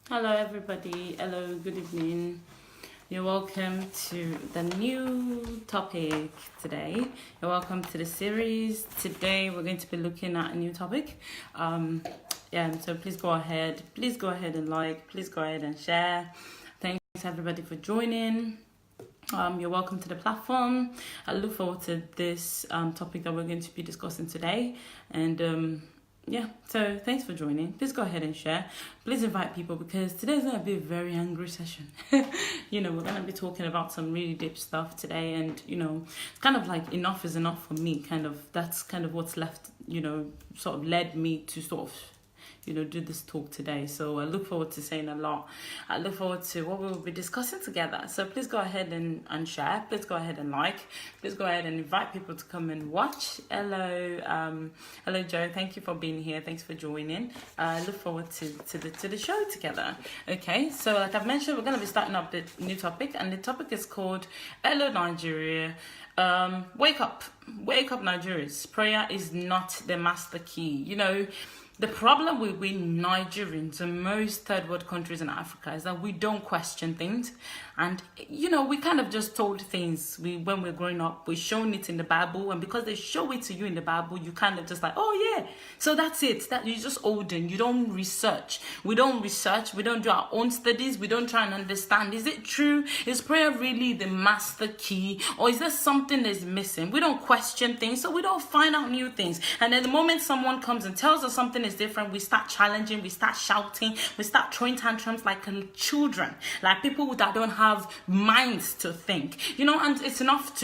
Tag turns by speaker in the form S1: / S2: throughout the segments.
S1: Hello, everybody. Hello, good evening. You're welcome to the new topic today. You're welcome to the series. Today, we're going to be looking at a new topic. So please go ahead. Please go ahead and like. Please go ahead and share. Thanks everybody for joining. You're welcome to the platform. I look forward to this topic that we're going to be discussing today. And so thanks for joining. Please go ahead and share. Please invite people because today's going to be a very angry session. We're going to be talking about some really deep stuff today, and it's kind of like enough is enough for me. That's kind of what's left, sort of led me to sort of do this talk today. So I look forward to saying a lot. I look forward to what we'll be discussing together. So please go ahead and share. Please go ahead and like. Please go ahead and invite people to come and watch. Hello Joe. Thank you for being here. Thanks for joining. I look forward to the show together. Okay, so like I've mentioned, we're going to be starting up the new topic, and the topic is called Hello Nigeria. Wake up Nigerians. Prayer is not the master key. The problem with we Nigerians and most third world countries in Africa is that we don't question things. And, we kind of just told things when we're growing up. We're shown it in the Bible. And because they show it to you in the Bible, you kind of just like, oh, yeah. So that's it. That you're just olden. You don't research. We don't research. We don't do our own studies. We don't try and understand. Is it true? Is prayer really the master key? Or is there something that's missing? We don't question things. So we don't find out new things. And then the moment someone comes and tells us something is different, we start challenging, we start shouting, we start throwing tantrums like children, like people that don't have minds to think, and it's enough.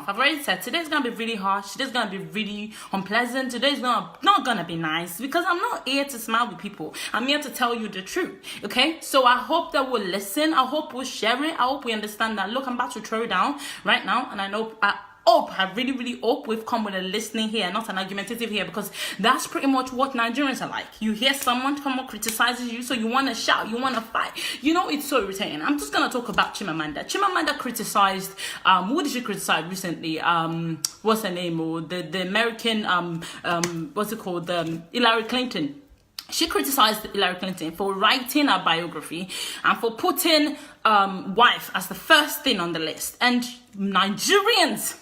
S1: I've already said today's gonna be really harsh, today's gonna be really unpleasant, today's not gonna be nice, because I'm not here to smile with people. I'm here to tell you the truth. Okay, so I hope that we'll listen, I hope we'll share it, I hope we understand that. Look, I'm about to throw down right now, and I really, really hope we've come with a listening here, not an argumentative here, because that's pretty much what Nigerians are like. You hear someone come up, criticizes you, so you want to shout, you want to fight. It's so irritating. I'm just going to talk about Chimamanda. Chimamanda criticized, who did she criticize recently? What's her name? Or the American, Hillary Clinton. She criticized Hillary Clinton for writing her biography and for putting wife as the first thing on the list. And Nigerians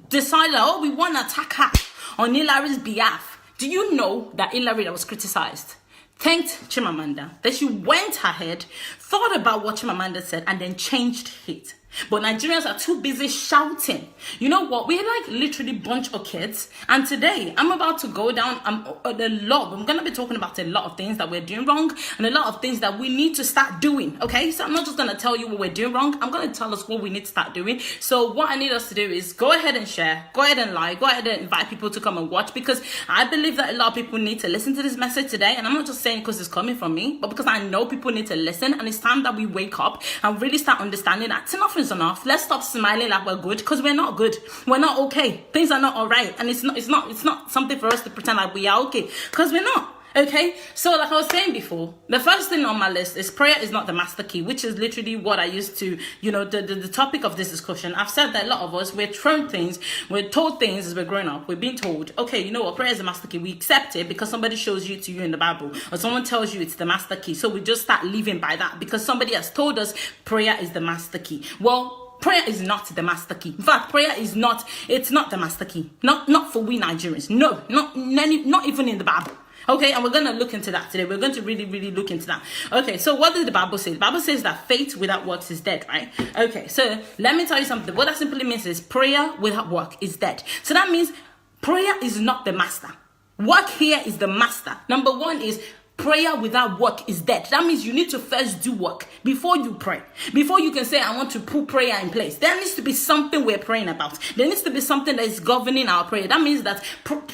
S1: decided, we want to attack her on Hillary's behalf. Do you know that Hillary that was criticized thanked Chimamanda, that she went ahead, thought about what Chimamanda said, and then changed it? But Nigerians are too busy shouting. You know what? We're like literally bunch of kids. And today, I'm about to go down I'm going to be talking about a lot of things that we're doing wrong and a lot of things that we need to start doing. Okay? So I'm not just going to tell you what we're doing wrong. I'm going to tell us what we need to start doing. So what I need us to do is go ahead and share. Go ahead and like. Go ahead and invite people to come and watch, because I believe that a lot of people need to listen to this message today. And I'm not just saying because it's coming from me, but because I know people need to listen. And it's time that we wake up and really start understanding that enough is enough. Let's stop smiling like we're good, because we're not good. We're not okay. Things are not all right, and it's not something for us to pretend like we are okay, because we're not. Okay, so like I was saying before, the first thing on my list is prayer is not the master key, which is literally what I used to, the topic of this discussion. I've said that a lot of us, we're thrown things, we're told things as we're growing up. We're being told, okay, you know what, prayer is the master key. We accept it because somebody shows you in the Bible, or someone tells you it's the master key. So we just start living by that because somebody has told us prayer is the master key. Well, prayer is not the master key. In fact, prayer is not the master key. Not for we Nigerians. No, not even in the Bible. Okay, and we're going to look into that today. We're going to really, really look into that. Okay, so what does the Bible say? The Bible says that faith without works is dead, right? Okay, so let me tell you something. What that simply means is prayer without work is dead. So that means prayer is not the master. Work here is the master. Number one is prayer without work is dead. That means you need to first do work before you pray. Before you can say, I want to put prayer in place, there needs to be something we're praying about. There needs to be something that is governing our prayer. That means that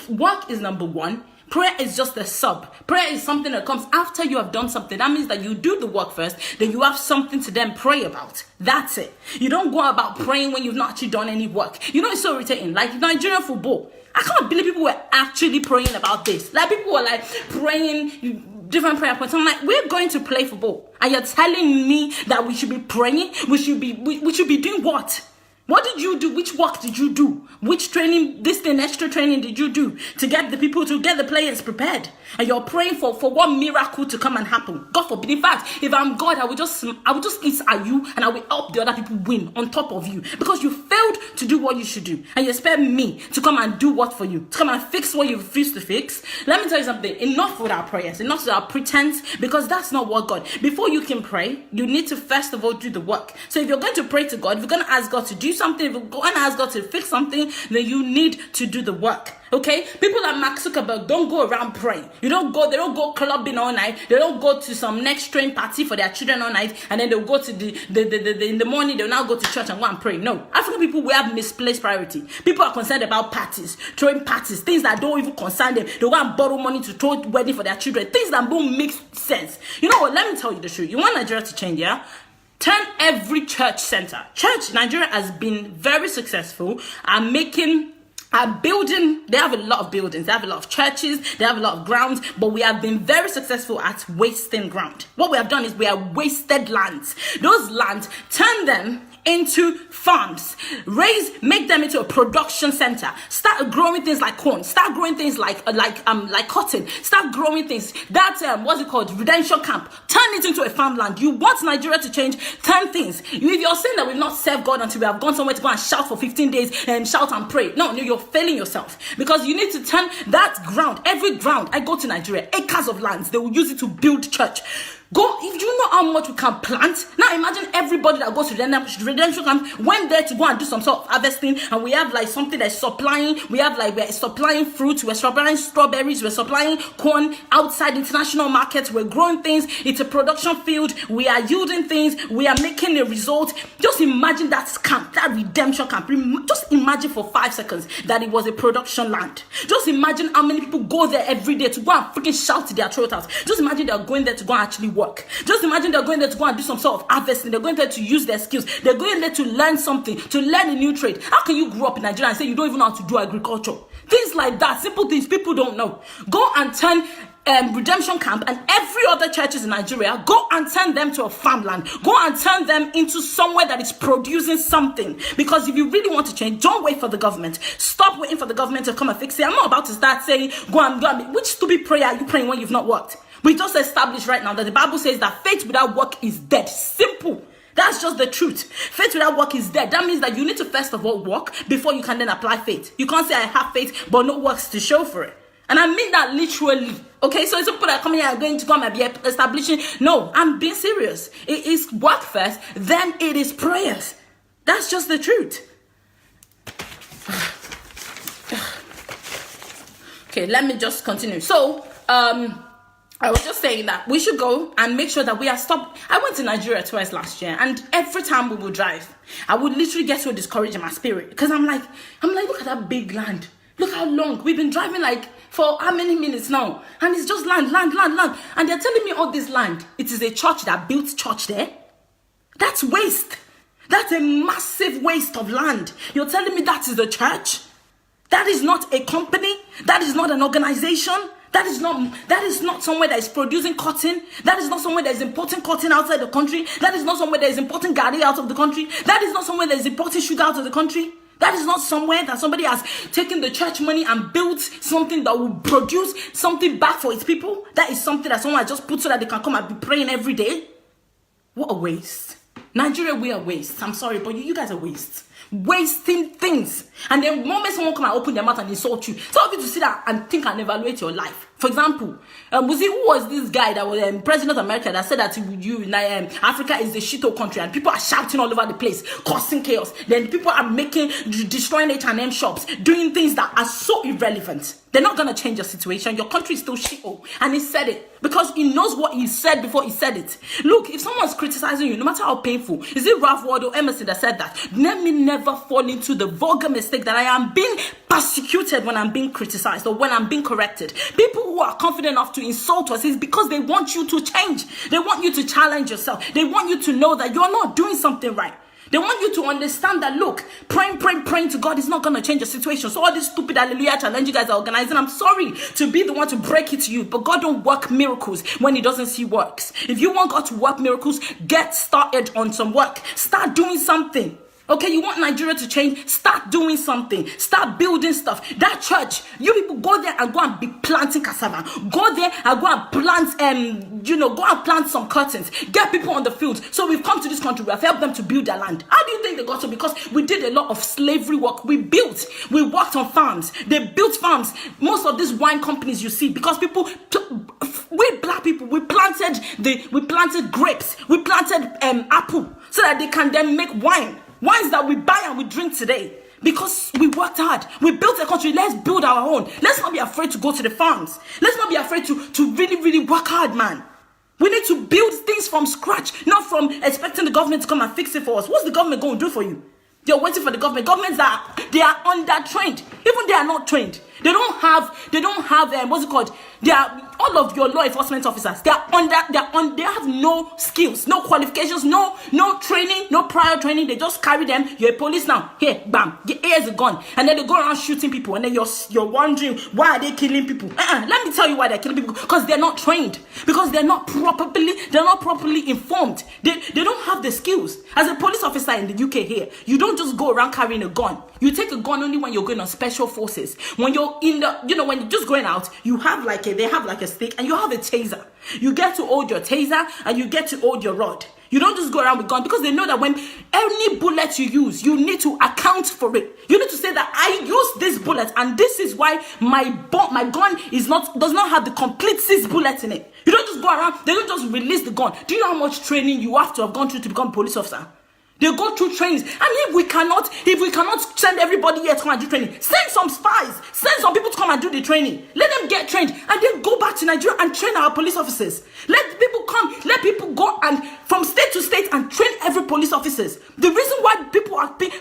S1: work is number one. Prayer is just a sub. Prayer is something that comes after you have done something. That means that you do the work first, then you have something to then pray about. That's it. You don't go about praying when you've not actually done any work. It's so irritating. Like Nigerian football. I can't believe people were actually praying about this. Like people were like praying different prayer points. I'm like, we're going to play football, and you're telling me that we should be praying? We should be doing what? What did you do? Which work did you do? Which training, extra training did you do to get the people, to get the players prepared? And you're praying for one miracle to come and happen. God forbid. In fact, if I'm God, I will just eat at you and I will help the other people win on top of you. Because you failed to do what you should do. And you expect me to come and do what for you? To come and fix what you refuse to fix? Let me tell you something. Enough with our prayers. Enough with our pretense. Because that's not what God. Before you can pray, you need to first of all do the work. So if you're going to pray to God, if you're going to ask God to do something, if you're going to ask God to fix something, then you need to do the work. Okay, people like Mark Zuckerberg don't go around praying. They don't go clubbing all night. They don't go to some next train party for their children all night, and then they'll go to the in the morning they'll now go to church and go and pray. No, African people, we have misplaced priority. People are concerned about parties, throwing parties, things that don't even concern them. They go and borrow money to throw wedding for their children, things that don't make sense. You know what? Let me tell you the truth. You want Nigeria to change, yeah? Turn every church center. Nigeria has been very successful at building. They have a lot of buildings, they have a lot of churches, they have a lot of grounds, but we have been very successful at wasting ground. What we have done is we have wasted lands. Those lands, turn them into farms, make them into a production center. Start growing things like corn. Start growing things like cotton. Start growing things. That's what's it called? Redemption camp. Turn it into a farmland. You want Nigeria to change? Turn things. If you're saying that we've not served God until we have gone somewhere to go and shout for 15 days and shout and pray, no, you're failing yourself, because you need to turn that ground. Every ground. I go to Nigeria, acres of lands. They will use it to build church. Go, if you know how much we can plant. Now imagine everybody that goes to the redemption camp went there to go and do some sort of harvesting, and we have like something that's supplying. We're supplying fruits, we're supplying strawberries, we're supplying corn outside international markets, we're growing things. It's a production field, we are yielding things, we are making a result. Just imagine that camp, that redemption camp. Just imagine for 5 seconds that it was a production land. Just imagine how many people go there every day to go and freaking shout to their throat out. Just imagine they're going there to go and actually work. Just imagine they're going there to go and do some sort of harvesting. They're going there to use their skills. They're going there to learn something, to learn a new trade. How can you grow up in Nigeria and say you don't even know how to do agriculture? Things like that, simple things people don't know. Go and turn redemption camp and every other churches in Nigeria, go and turn them to a farmland. Go and turn them into somewhere that is producing something. Because if you really want to change, don't wait for the government. Stop waiting for the government to come and fix it. I'm not about to start saying go and which stupid prayer are you praying when you've not worked? We just established right now that the Bible says that faith without work is dead. Simple. That's just the truth. Faith without work is dead. That means that you need to first of all work before you can then apply faith. You can't say I have faith but no works to show for it. And I mean that literally. Okay, so it's people that come here are going to come and be establishing. No, I'm being serious. It is work first, then it is prayers. That's just the truth. Okay, let me just continue. So, I was just saying that we should go and make sure that we are stopped. I went to Nigeria twice last year, and every time we would drive, I would literally get so discouraged in my spirit, because I'm like, look at that big land. Look how long we've been driving, like for how many minutes now, and it's just land, and they're telling me all this land. It is a church that built church there. That's waste. That's a massive waste of land. You're telling me that is the church? That is not a company. That is not an organization. That is not somewhere that is producing cotton. That is not somewhere that is importing cotton outside the country. That is not somewhere that is importing garri out of the country. That is not somewhere that is importing sugar out of the country. That is not somewhere that somebody has taken the church money and built something that will produce something back for its people. That is something that someone has just put so that they can come and be praying every day. What a waste. Nigeria, we are waste. I'm sorry, but you guys are waste. Wasting things. And then the moment someone come and open their mouth and insult you, some of you to sit down and think and evaluate your life. For example, who was this guy that was president of America that said that Africa is a shithole country, and people are shouting all over the place, causing chaos. Then people are destroying H&M shops, doing things that are so irrelevant. They're not going to change your situation. Your country is still shithole. And he said it because he knows what he said before he said it. Look, if someone's criticizing you, no matter how painful, is it Ralph Waldo Emerson that said that? Let me never fall into the vulgar mistake that I am being persecuted when I'm being criticized or when I'm being corrected. People who are confident enough to insult us is because they want you to change. They want you to challenge yourself. They want you to know that you're not doing something right. They want you to understand that, look, praying to God is not going to change your situation. So all this stupid hallelujah challenge you guys are organizing, I'm sorry to be the one to break it to you, but God don't work miracles when he doesn't see works. If you want God to work miracles, get started on some work. Start doing something. Okay, you want Nigeria to change? Start doing something. Start building stuff. That church, you people go there and go and be planting cassava. Go there and go and plant, go and plant some curtains. Get people on the field. So we've come to this country. We have helped them to build their land. How do you think they got so? Because we did a lot of slavery work. We worked on farms. They built farms. Most of these wine companies you see, because we black people, we planted grapes. We planted apple so that they can then make wine. Wines that we buy and we drink today. Because we worked hard. We built a country. Let's build our own. Let's not be afraid to go to the farms. Let's not be afraid to really, really work hard, man. We need to build things from scratch, not from expecting the government to come and fix it for us. What's the government going to do for you? You're waiting for the government. Governments they are under-trained. Even they are not trained. They don't have what's it called? They are all of your law enforcement officers. They have no skills, no qualifications, no training, no prior training. They just carry them. You're a police now. Here, bam, here's a gun, and then they go around shooting people, and then you're wondering why are they killing people? Let me tell you why they're killing people. Because they're not trained. Because they're not properly informed. They don't have the skills. As a police officer in the UK here, you don't just go around carrying a gun. You take a gun only when you're going on special forces. When you're in the, when you're just going out, they have like a stick and you have a taser. You get to hold your taser and you get to hold your rod. You don't just go around with gun, because they know that when any bullet you use, you need to account for it. You need to say that I use this bullet and this is why my gun does not have the complete 6 bullets in it. You don't just go around, they don't just release the gun. Do you know how much training you have to have gone through to become a police officer? They go through trainings. And if we cannot send everybody here to come and do training, send some spies, send some people to come and do the training. Let them get trained and then go back to Nigeria and train our police officers. Let people go and from state to state and train every police officers. The reason why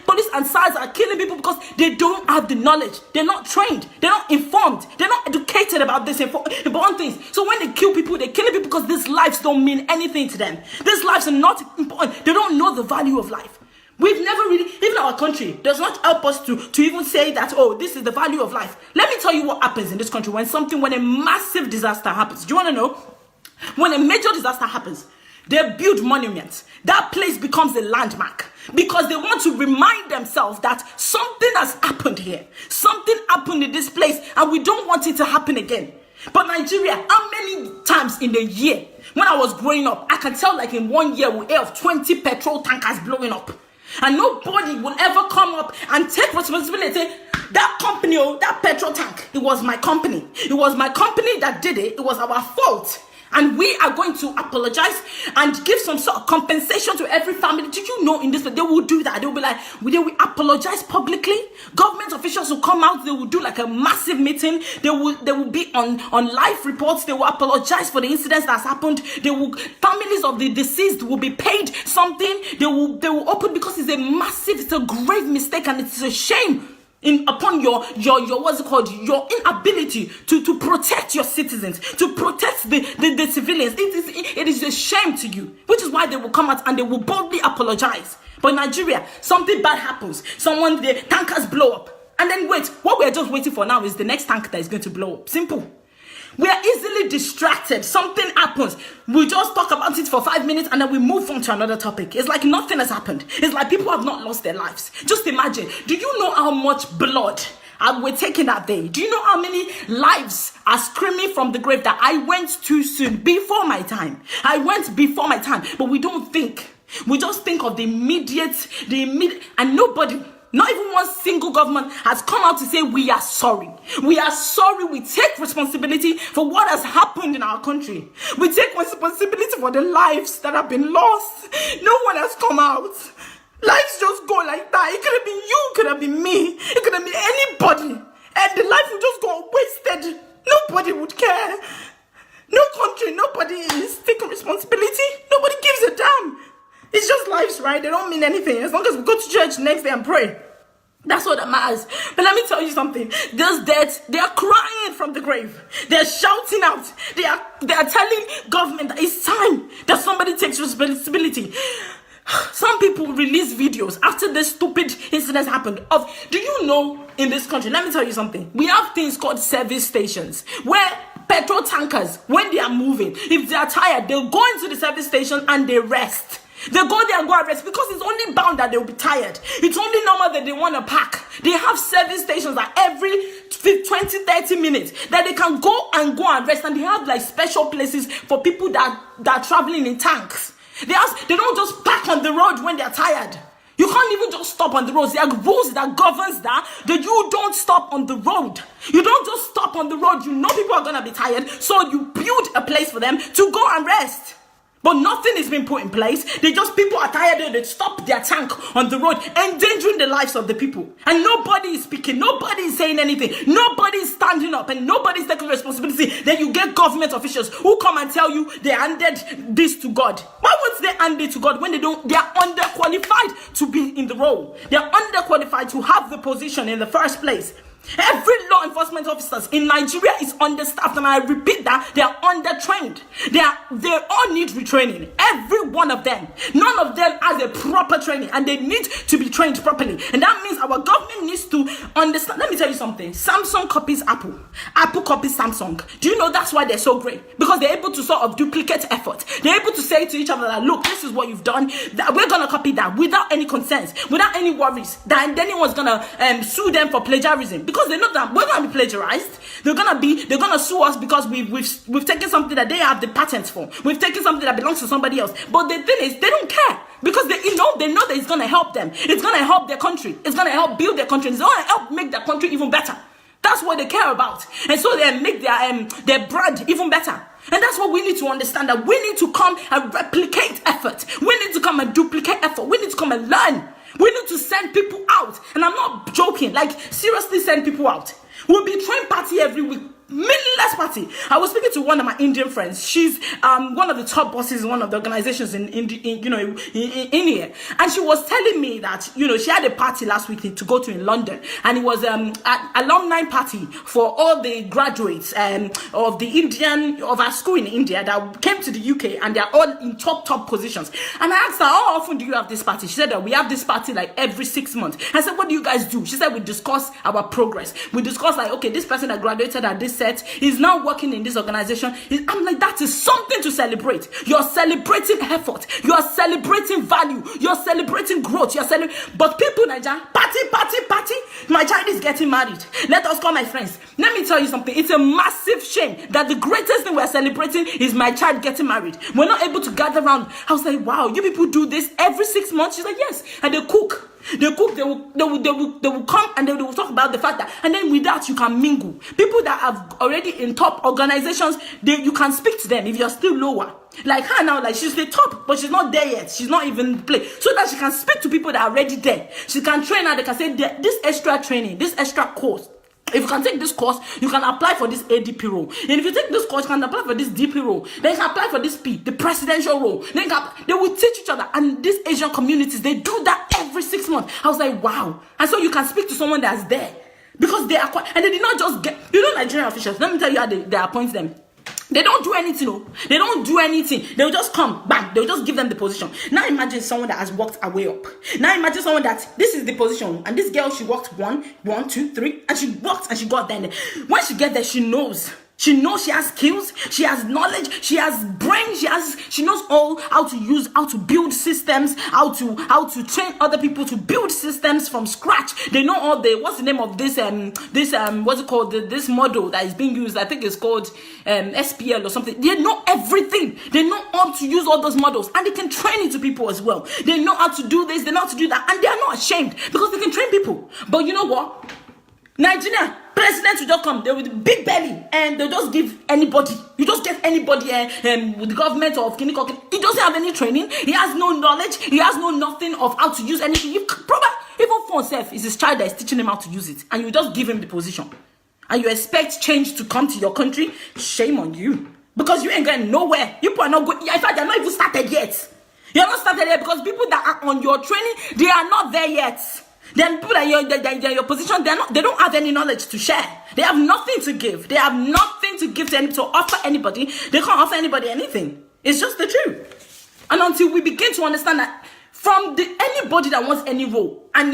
S1: police and SARS are killing people because they don't have the knowledge. They're not trained. They're not informed. They're not educated about this important things. So when they kill people, they're killing people because these lives don't mean anything to them. These lives are not important. They don't know the value of life. We've never really, even our country does not help us to even say that, oh, this is the value of life. Let me tell you what happens in this country when a massive disaster happens. Do you want to know? When a major disaster happens, they build monuments. That place becomes a landmark because they want to remind themselves that something has happened here. Something happened in this place and we don't want it to happen again. But Nigeria, how many times in a year, when I was growing up, I can tell like in 1 year we have 20 petrol tankers blowing up. And nobody will ever come up and take responsibility. That company, that petrol tank, it was my company. It was my company that did it. It was our fault. And we are going to apologize and give some sort of compensation to every family. Did you know in this, they will do that? They will be like, they will apologize publicly. Government officials will come out. They will do like a massive meeting. They will be on live reports. They will apologize for the incidents that's happened. Families of the deceased will be paid something. They will open, because it's a grave mistake and it's a shame upon your what's it called, your inability to protect your citizens, to protect the civilians. It is a shame to you, which is why they will come out and they will boldly apologize. But in Nigeria, something bad happens. The tankers blow up, and then wait. What we are just waiting for now is the next tank that is going to blow up. Simple. We are easily distracted. Something happens. We just talk about it for 5 minutes and then we move on to another topic. It's like nothing has happened. It's like people have not lost their lives. Just imagine. Do you know how much blood we're taking that day? Do you know how many lives are screaming from the grave that I went too soon, before my time? I went before my time. But we don't think. We just think of the immediate, and nobody, not even one single government has come out to say we are sorry. We are sorry. We take responsibility for what has happened in our country. We take responsibility for the lives that have been lost. No one has come out. Lives just go like that. It could have been you, it could have been me, it could have been anybody. And the life would just go wasted. Nobody would care. No country, nobody is taking responsibility. Nobody gives a damn. It's just lives, right? They don't mean anything. As long as we go to church next day and pray. That's what that matters. But let me tell you something. Those dead, they are crying from the grave. They're shouting out. They are telling government that it's time that somebody takes responsibility. Some people release videos after this stupid incident happened do you know, in this country, let me tell you something. We have things called service stations where petrol tankers, when they are moving, if they are tired, they'll go into the service station and they rest.
S2: They go there and go and rest because it's only bound that they'll be tired. It's only normal that they want to pack. They have service stations that every 20-30 minutes that they can go and rest, and they have like special places for people that are traveling in tanks. They don't just park on the road when they're tired. You can't even just stop on the road. There are rules that governs that you don't stop on the road. You don't just stop on the road. You know people are going to be tired, so you build a place for them to go and rest. But nothing is being put in place. People are tired. They stop their tank on the road, endangering the lives of the people. And nobody is speaking. Nobody is saying anything. Nobody is standing up, and nobody is taking responsibility. Then you get government officials who come and tell you they handed this to God. Why would they hand it to God when they are underqualified to be in the role? They are underqualified to have the position in the first place. Every law enforcement officers in Nigeria is understaffed, and I repeat that they are undertrained. They all need retraining. Every one of them. None of them has a proper training, and they need to be trained properly. And that means our government needs to understand. Let me tell you something. Samsung copies Apple. Apple copies Samsung. Do you know that's why they're so great? Because they're able to sort of duplicate effort. They're able to say to each other that, look, this is what you've done. That we're gonna copy that without any concerns, without any worries that anyone's gonna sue them for plagiarism. Because they know that we're gonna be plagiarized. They're gonna sue us because we've taken something that they have the patents for. We've taken something that belongs to somebody else. But the thing is, they don't care because they know that it's gonna help them. It's gonna help their country. It's gonna help build their country. It's gonna help make their country even better. That's what they care about, and so they make their brand even better. And that's what we need to understand, that we need to come and replicate effort. We need to come and duplicate effort. We need to come and learn. We need to send people out. And I'm not joking. Like, seriously, send people out. We'll be throwing party every week. Meaningless party. I was speaking to one of my Indian friends. She's one of the top bosses in one of the organizations in India, and she was telling me that she had a party last week to go to in London, and it was an alumni party for all the graduates of our school in India that came to the UK, and they're all in top positions. And I asked her, how often do you have this party? She said that we have this party like every 6 months. I said, what do you guys do? She said, we discuss our progress. We discuss like, okay, this person that graduated at this is now working in this organization. I'm like, that is something to celebrate. You're celebrating effort. You're celebrating value. You're celebrating growth. But people, Nigeria, party. My child is getting married. Let us call my friends. Let me tell you something. It's a massive shame that the greatest thing we're celebrating is my child getting married. We're not able to gather around. I was like, wow, you people do this every 6 months? She's like, yes. And they cook. They will come and they will talk about the fact that, and then with that you can mingle. People that have already in top organizations, you can speak to them if you're still lower. Like her now, like she's the top, but she's not there yet. She's not even play, so that she can speak to people that are already there. She can train her. They can say this extra training, this extra course. If you can take this course, you can apply for this ADP role. And if you take this course, you can apply for this DP role. Then you can apply for this P, the presidential role. Then they will teach each other. And these Asian communities, they do that every 6 months. I was like, wow. And so you can speak to someone that's there. Because they are quite, and they did not just get, Nigerian officials, let me tell you how they appoint them. They don't do anything, no. They don't do anything. They'll just come, bang. They'll just give them the position. Now imagine someone that has worked her way up. Now imagine someone that, this is the position. And this girl, she worked 1, 2, 3. And she worked and she got there. When she gets there, she knows. She knows she has skills, she has knowledge, she has brain, she knows all how to build systems, how to train other people to build systems from scratch. They know all the, what's the name of this what's it called, this model that is being used. I think it's called SPL or something. They know everything. They know how to use all those models, and they can train it to people as well. They know how to do this, they know how to do that, and they are not ashamed because they can train people. But you know what? Nigeria president will just come there with a big belly and they'll just give anybody. You just get anybody with the government of Kiniko. He doesn't have any training. He has no knowledge. He has no nothing of how to use anything. Even for himself, it's his child that is teaching him how to use it, and you just give him the position, and you expect change to come to your country. Shame on you, because you ain't going nowhere. People are not going. In fact, they're not even started yet. You're not started yet because people that are on your training, they are not there yet. Then people that are in your position, they don't have any knowledge to share. They have nothing to give. They have nothing to give to offer anybody. They can't offer anybody anything. It's just the truth. And until we begin to understand that from anybody that wants any role and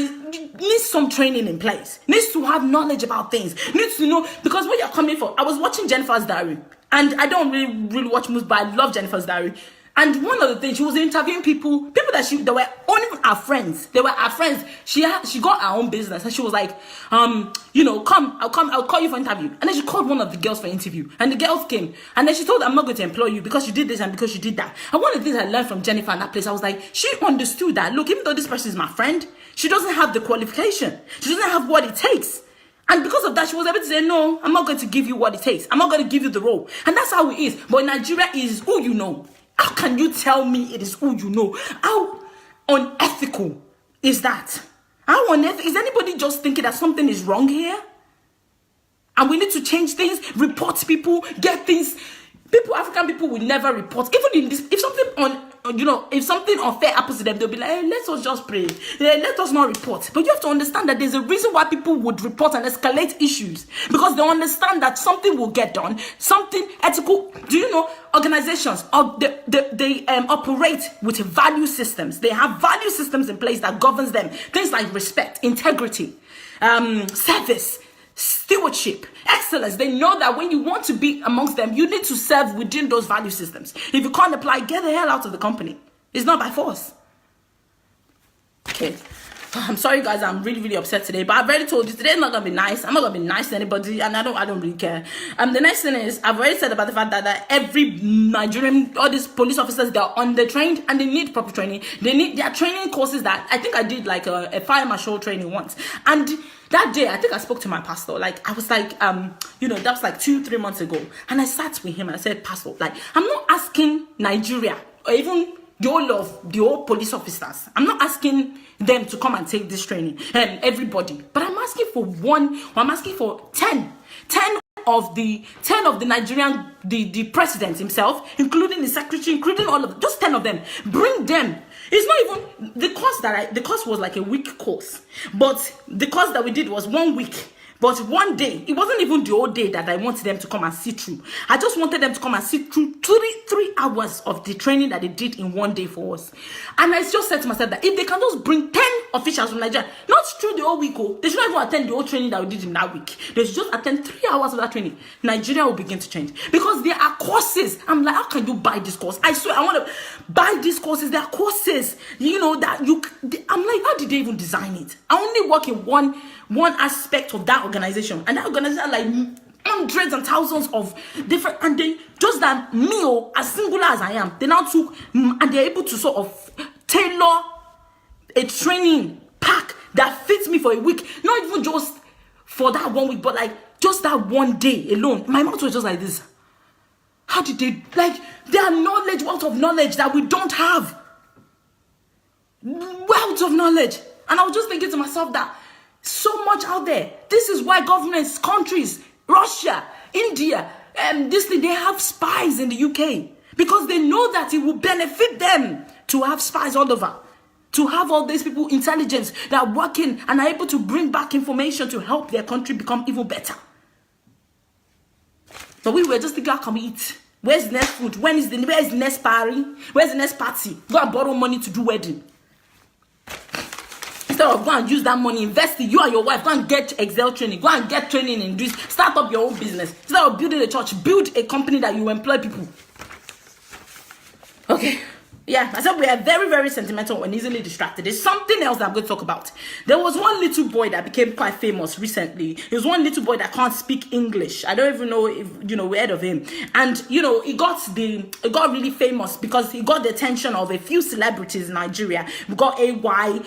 S2: needs some training in place, needs to have knowledge about things, needs to know, because what you're coming for. I was watching Jennifer's Diary, and I don't really watch movies, but I love Jennifer's Diary. And one of the things, she was interviewing people that they were only her friends. They were her friends. She got her own business, and she was like, come, I'll call you for interview. And then she called one of the girls for interview, and the girls came, and then she told, I'm not going to employ you because you did this and because you did that. And one of the things I learned from Jennifer in that place, I was like, she understood that, look, even though this person is my friend, she doesn't have the qualification. She doesn't have what it takes. And because of that, she was able to say, no, I'm not going to give you what it takes. I'm not going to give you the role. And that's how it is. But in Nigeria, it is who you know. How can you tell me it is who you know? How unethical is that? How unethical? Is anybody just thinking that something is wrong here? And we need to change things, report people, get things. African people will never report. Even in this, if something unfair happens to them, they'll be like, hey, let us just pray. Let us not report. But you have to understand that there's a reason why people would report and escalate issues. Because they understand that something will get done, something ethical. Do you know, organizations, they operate with value systems. They have value systems in place that governs them. Things like respect, integrity, service, stewardship, excellence. They know that when you want to be amongst them, you need to serve within those value systems. If you can't apply, get the hell out of the company. It's not by force. Okay. I'm sorry guys, I'm really, really upset today, but I've already told you today's not gonna be nice. I'm not gonna be nice to anybody, and I don't really care. The next thing is, I've already said about the fact that every Nigerian, all these police officers, they're undertrained and they need proper training. They need their training courses that I think I did like a fire marshal training once. And that day, I think I spoke to my pastor. Like, I was like, that was like 2-3 months ago. And I sat with him and I said, Pastor, like, I'm not asking Nigeria or even the whole police officers. I'm not asking them to come and take this training, everybody. But I'm asking for I'm asking for 10 of the Nigerian, the president himself, including the secretary, including all of them, just 10 of them. Bring them. It's not even the course was like a week course, but the course that we did was 1 week. But one day, it wasn't even the whole day that I wanted them to come and sit through. I just wanted them to come and sit through 3 hours of the training that they did in 1 day for us. And I just said to myself that if they can just bring 10 officials from Nigeria, not through the whole week, they should not even attend the whole training that we did in that week. They should just attend 3 hours of that training. Nigeria will begin to change. Because there are courses. I'm like, how can you buy this course? I swear, I want to buy these courses. There are courses, I'm like, how did they even design it? I only work in one aspect of that organization, and that organization like hundreds and thousands of different, and they just that me, as singular as I am, they now took and they're able to sort of tailor a training pack that fits me for a week, not even just for that 1 week, but like just that 1 day alone. My mouth was just like this. How did they, like, their knowledge, wealth of knowledge that we don't have, wealth of knowledge. And I was just thinking to myself that so much out there. This is why governments, countries, Russia, India, they have spies in the UK, because they know that it will benefit them to have spies all over, to have all these people, intelligence, that are working and are able to bring back information to help their country become even better. But we were just thinking, how can we eat? Where's the next food? Where's the next party? Where's the next party? Go and borrow money to do wedding. Instead of go and use that money, invest it, you and your wife, go and get Excel training, go and get training in this, start up your own business. Instead of building a church, build a company that you employ people. Okay. Yeah, I said we are very, very sentimental and easily distracted. There's something else that I'm going to talk about. There was one little boy that became quite famous recently. There's one little boy that can't speak English. I don't even know if we heard of him. And he got really famous because he got the attention of a few celebrities in Nigeria. We got AY,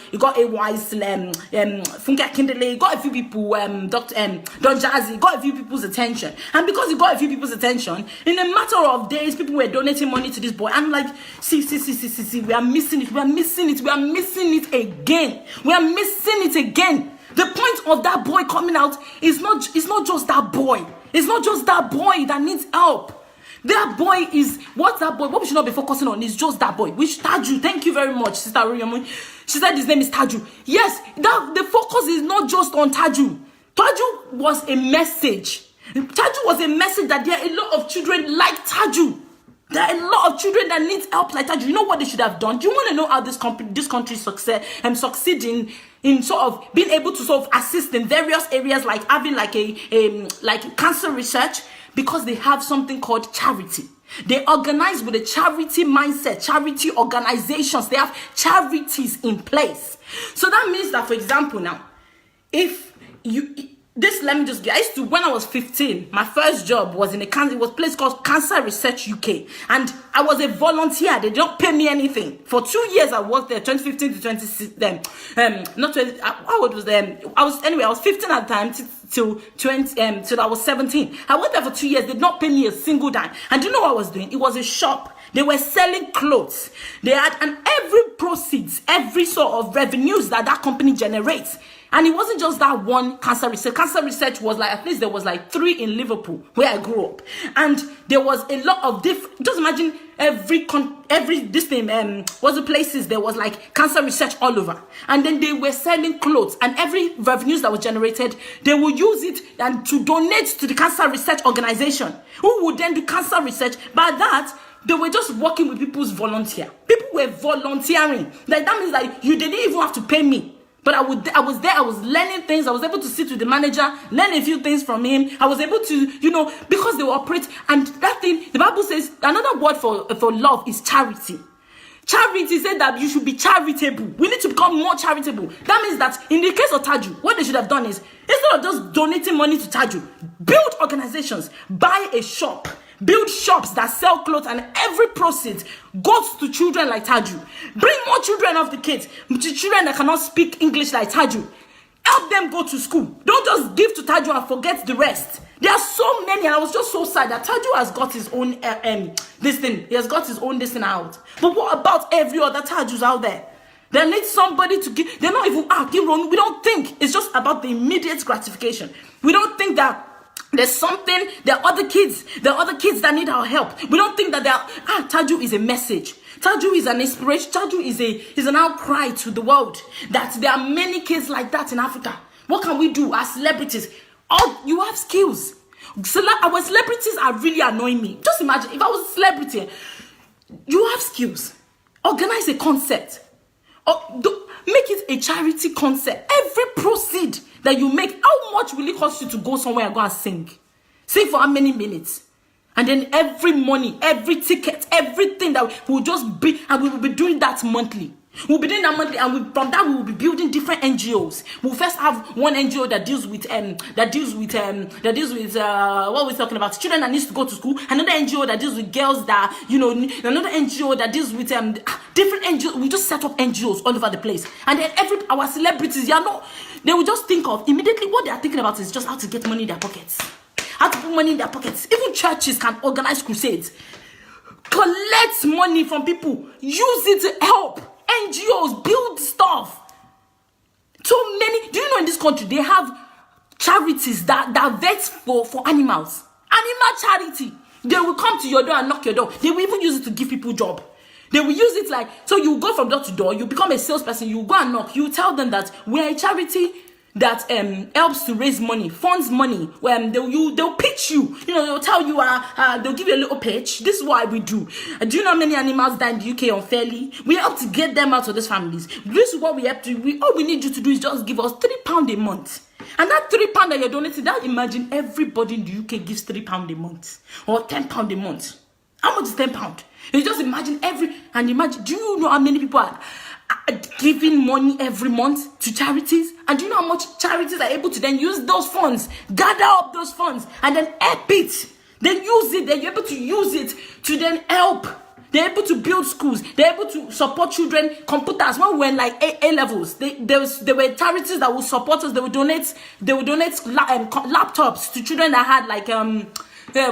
S2: Funke Akindele, got a few people, Don Jazzy, got a few people's attention. And because he got a few people's attention, in a matter of days, people were donating money to this boy. I'm like, see, we are missing it again. The point of that boy coming out is not just that boy. It's not just that boy that needs help. That boy is, what's that boy? What we should not be focusing on is just that boy. Which Taju, thank you very much, Sister Oriyamu. She said his name is Taju. Yes, the focus is not just on Taju. Taju was a message. Taju was a message that there are a lot of children like Taju. There are a lot of children that need help like that. You know what they should have done? Do you want to know how this country succeeding in sort of being able to sort of assist in various areas, like having like a cancer research? Because they have something called charity. They organize with a charity mindset, charity organizations. They have charities in place. So that means that, for example, now, if you... let me just get. I used to, when I was 15, my first job was in it was a place called Cancer Research UK, and I was a volunteer. They don't pay me anything. For 2 years, I worked there, 2015 to 26. Not 20. How old was them? I was 15 at the time till 20. Till I was 17. I worked there for 2 years. They did not pay me a single dime. And do you know what I was doing? It was a shop. They were selling clothes. They had, and every proceeds, every sort of revenues that company generates. And it wasn't just that one Cancer Research. Cancer Research was like, at least there was like 3 in Liverpool where I grew up. And there was a lot of different, just imagine was the places, there was like Cancer Research all over. And then they were selling clothes, and every revenues that was generated, they would use it and to donate to the Cancer Research organization, who would then do cancer research. By that, they were just working with people's volunteer. People were volunteering. Like, that means like you didn't even have to pay me. But I was there, I was learning things. I was able to sit with the manager, learn a few things from him. I was able to, because they operate. And that thing, the Bible says, another word for love is charity. Charity said that you should be charitable. We need to become more charitable. That means that in the case of Taju, what they should have done is, instead of just donating money to Taju, build organizations, buy a shop, build shops that sell clothes, and every proceeds goes to children like Taju. Bring more children of the kids, to children that cannot speak English like Taju. Help them go to school. Don't just give to Taju and forget the rest. There are so many, and I was just so sad that Taju has got his own this thing. He has got his own this thing out. But what about every other Tajus out there? They need somebody to give. They're not even give. We don't think it's just about the immediate gratification. We don't think that there's something, there are other kids that need our help. We don't think that Taju is a message. Taju is an inspiration. Taju is an outcry to the world that there are many kids like that in Africa. What can we do as celebrities? You have skills. Our celebrities are really annoying me. Just imagine if I was a celebrity. You have skills. Organize a concert. Make it a charity concert. Every proceed that you make, how much will it cost you to go somewhere and go and sing? Sing for how many minutes? And then every money, every ticket, everything that will just be, and we will be doing that monthly. We'll be doing that monthly, and from that we will be building different NGOs. We'll first have one NGO that deals with what we're talking about, children that needs to go to school. Another NGO that deals with girls that another NGO that deals with different NGOs. We just set up NGOs all over the place, and then our celebrities, they will just think of immediately what they are thinking about is just how to get money in their pockets, how to put money in their pockets. Even churches can organize crusades, collect money from people, use it to help NGOs build stuff. So many. Do you know in this country they have charities that vet for animals? Animal charity. They will come to your door and knock your door. They will even use it to give people job. They will use it so you go from door to door. You become a salesperson. You go and knock. You tell them that we are a charity that helps to raise money, funds money. They'll pitch you. They'll tell you, they'll give you a little pitch. This is what we do. Do you know how many animals die in the UK unfairly? We help to get them out of those families. This is what we have to. All we need you to do is just give us £3 a month. And that £3 that you're donating, now imagine everybody in the UK gives £3 a month or £10 a month. How much is £10? You just imagine do you know how many people are giving money every month to charities? And do you know how much charities are able to then use those funds, gather up those funds, and then help it? Then use it, they're able to use it to then help. They're able to build schools. They're able to support children, computers. When we were in A levels, there were charities that would support us. They would donate laptops to children that had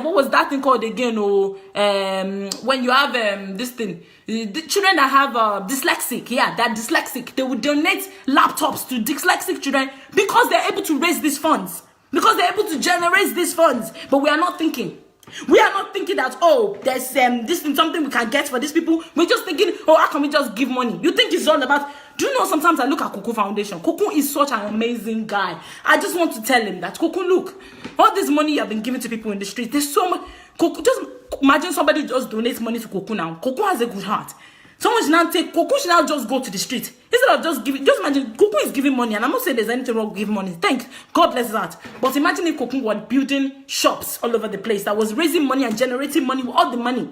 S2: what was that thing called again? When you have this thing, the children that have dyslexic, they would donate laptops to dyslexic children because they're able to raise these funds, because they're able to generate these funds. But we are not thinking. We are not thinking that, there's this thing, something we can get for these people. We're just thinking, how can we just give money? You think it's all about... Do you know, sometimes I look at Coco Foundation. Coco is such an amazing guy. I just want to tell him that, Coco, look, all this money you have been giving to people in the street, there's so much... Coco, just imagine somebody just donates money to Coco now. Coco has a good heart. Someone should now take Cocoa, should now just go to the street instead of just giving. Just imagine Cocoa is giving money, and I'm not saying there's anything wrong with giving money. Thank God bless that. But imagine if Cocoa was building shops all over the place that was raising money and generating money with all the money.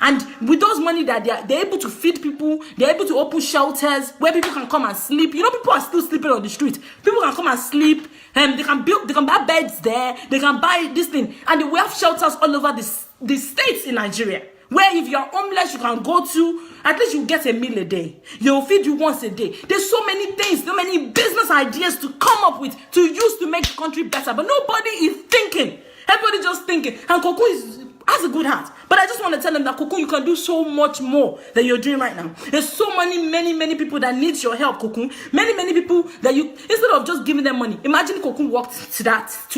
S2: And with those money that they're able to feed people, they're able to open shelters where people can come and sleep. You know, people are still sleeping on the street. People can come and sleep, and they can buy beds there, they can buy this thing, and we have shelters all over the states in Nigeria. Where if you're homeless, you can go to, at least you get a meal a day. They'll feed you once a day. There's so many things, so many business ideas to come up with, to use to make the country better. But nobody is thinking. Everybody just thinking. And Cocoa has a good heart. But I just want to tell them that Cocoa, you can do so much more than you're doing right now. There's so many people that need your help, Cocoa. Many people that you, instead of just giving them money, imagine Cocoa walked to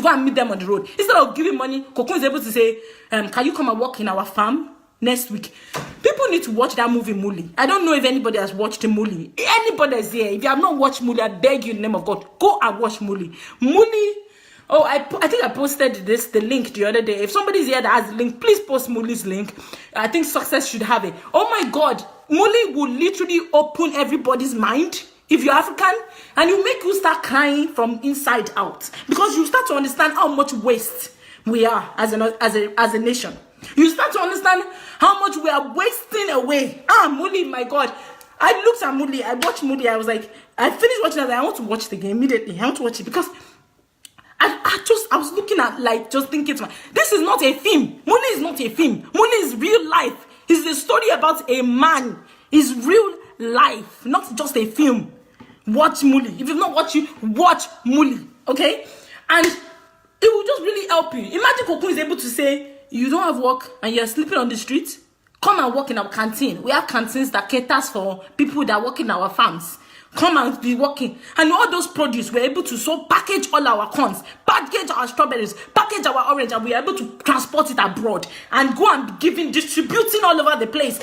S2: go and meet them on the road. Instead of giving money, Cocoa is able to say, can you come and work in our farm next week? People need to watch that movie Muli. I don't know if anybody has watched the Muli. Anybody is here. If you have not watched Muli, I beg you in the name of God, go and watch Muli. Muli. Oh, I think I posted the link the other day. If somebody's here that has the link, please post Muli's link. I think Success should have it. Oh my God, Muli will literally open everybody's mind if you're African, and it will make you start crying from inside out, because you start to understand how much waste we are as a nation. You start to understand how much we are wasting away. Muli, my God. I looked at Muli, I watched Muli, I was like, I finished watching it, I want to watch the game immediately. I want to watch it because I was looking at, like, just thinking to myself, this is not a film. Muli is not a film. Muli is real life. It's a story about a man. It's real life, not just a film. Watch Muli. If you've not watched it, watch Muli, okay? And it will just really help you. Imagine Cocoa is able to say, you don't have work and you're sleeping on the street, come and work in our canteen. We have canteens that caters for people that work in our farms. Come and be working. And all those produce, we're able to so package all our corns, package our strawberries, package our orange, and we're able to transport it abroad and go and distributing all over the place.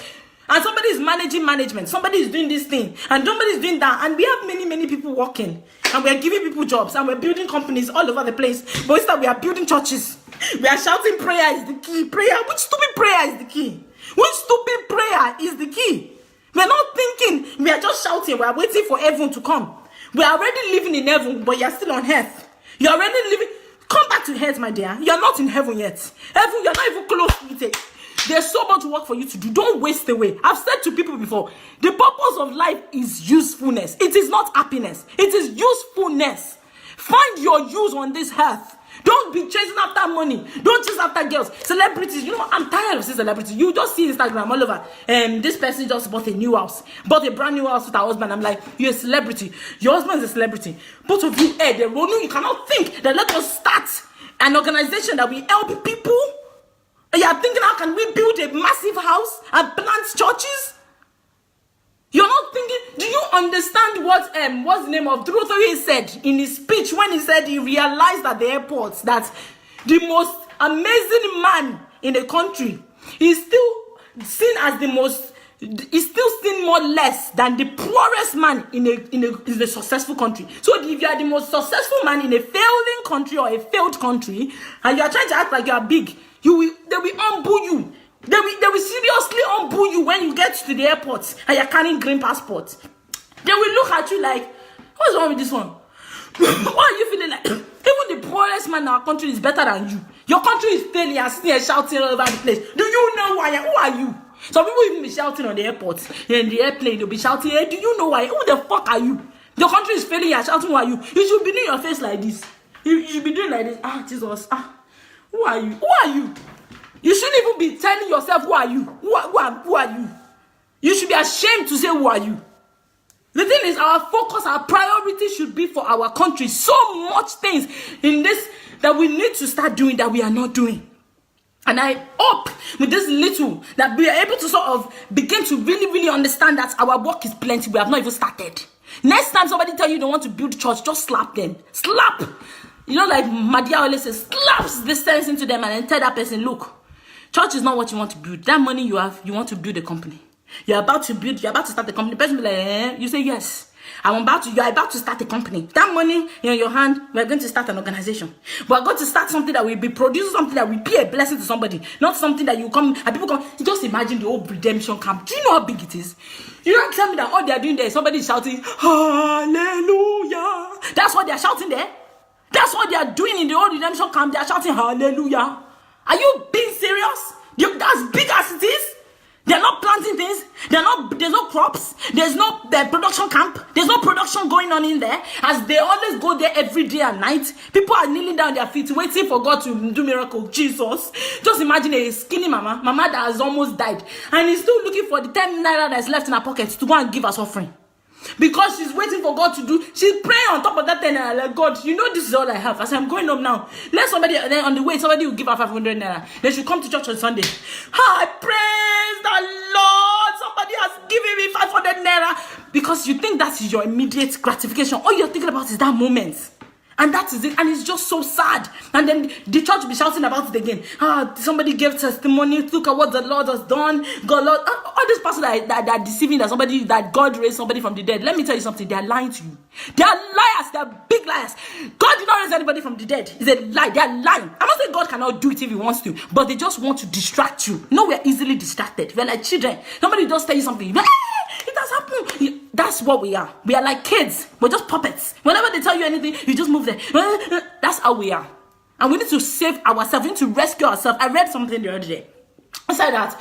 S2: And somebody is managing management, somebody is doing this thing, and somebody is doing that. And we have many people working, and we're giving people jobs, and we're building companies all over the place. But instead, we are building churches. We are shouting prayer is the key. Prayer, which stupid prayer is the key? Which stupid prayer is the key? We're not thinking, we are just shouting, we are waiting for heaven to come. We are already living in heaven, but you're still on earth. You're already living, come back to earth, my dear. You're not in heaven yet. Heaven, you're not even close to it. There's so much work for you to do. Don't waste away. I've said to people before, the purpose of life is usefulness. It is not happiness. It is usefulness. Find your use on this earth. Don't be chasing after money. Don't chase after girls. Celebrities. You know, I'm tired of seeing celebrities. You just see Instagram all over. This person just bought a new house. Bought a brand new house with her husband. I'm like, you're a celebrity. Your husband is a celebrity. Both of you, they're rolling. You cannot think that let us start an organization that will help people. And you're thinking, how can we build a massive house and plant churches? You're not thinking, do you understand what's the name of Druthoi said in his speech when he said he realized at the airport that the most amazing man in the country is still seen as is still seen more less than the poorest man in a successful country. So if you are the most successful man in a failing country or a failed country, and you are trying to act like you are big, they will humble you. They will seriously humble you when you get to the airport and you're carrying green passport. They will look at you like, what's wrong with this one? Why are you feeling like, even the poorest man in our country is better than you? Your country is failing and still shouting all over the place. Do you know why? Who are you? Some people even be shouting on the airport. In the airplane, they'll be shouting, hey, do you know why? Who the fuck are you? Your country is failing and shouting, who are you? You should be doing your face like this. You should be doing like this. Jesus. Who are you? Who are you? You shouldn't even be telling yourself, who are you? Who are you? You should be ashamed to say, who are you? The thing is, our focus, our priority should be for our country. So much things in this that we need to start doing that we are not doing. And I hope with this little that we are able to sort of begin to really understand that our work is plenty. We have not even started. Next time somebody tell you they want to build church, just slap them. Slap. You know, like Madia always says, slaps the sense into them and then tell that person, look, church is not what you want to build. That money you have, you want to build a company. You're about to start the company. The person will be like, you say yes. You are about to start a company. That money in your hand, we are going to start an organization. We are going to start something that will be producing something that will be a blessing to somebody, not something that you come and people come. Just imagine the old redemption camp. Do you know how big it is? You don't tell me that all they are doing there is somebody is shouting hallelujah. That's what they are shouting there. That's what they are doing in the old redemption camp. They are shouting hallelujah. Are you being serious? That's big as it is. They're not planting things. There's no crops. There's no production camp. There's no production going on in there. As they always go there every day and night. People are kneeling down their feet waiting for God to do miracle. Jesus. Just imagine a skinny mama that has almost died. And is still looking for the 10 naira that's left in her pocket to go and give us offering. Because she's waiting for God to do. She's praying on top of that 10 naira. Like, God, you know this is all I have. As I'm going up now. Let somebody, then on the way, somebody will give her 500 naira. They should come to church on Sunday. I praise the Lord. Somebody has given me 500 naira. Because you think that is your immediate gratification. All you're thinking about is that moment. And that is it. And it's just so sad. And then the church will be shouting about it again. Somebody gave testimony. Look at what the Lord has done. God, Lord. All these pastors that are deceiving that God raised somebody from the dead. Let me tell you something. They are lying to you. They are liars. They are big liars. God did not raise anybody from the dead. It's a lie. They are lying. I'm not saying God cannot do it if he wants to. But they just want to distract you. You know, we're easily distracted. We're like children. Somebody just tell you something. It has happened. That's what we are. We are like kids. We're just puppets. Whenever they tell you anything, you just move there. That's how we are. And we need to save ourselves. We need to rescue ourselves. I read something the other day. I said that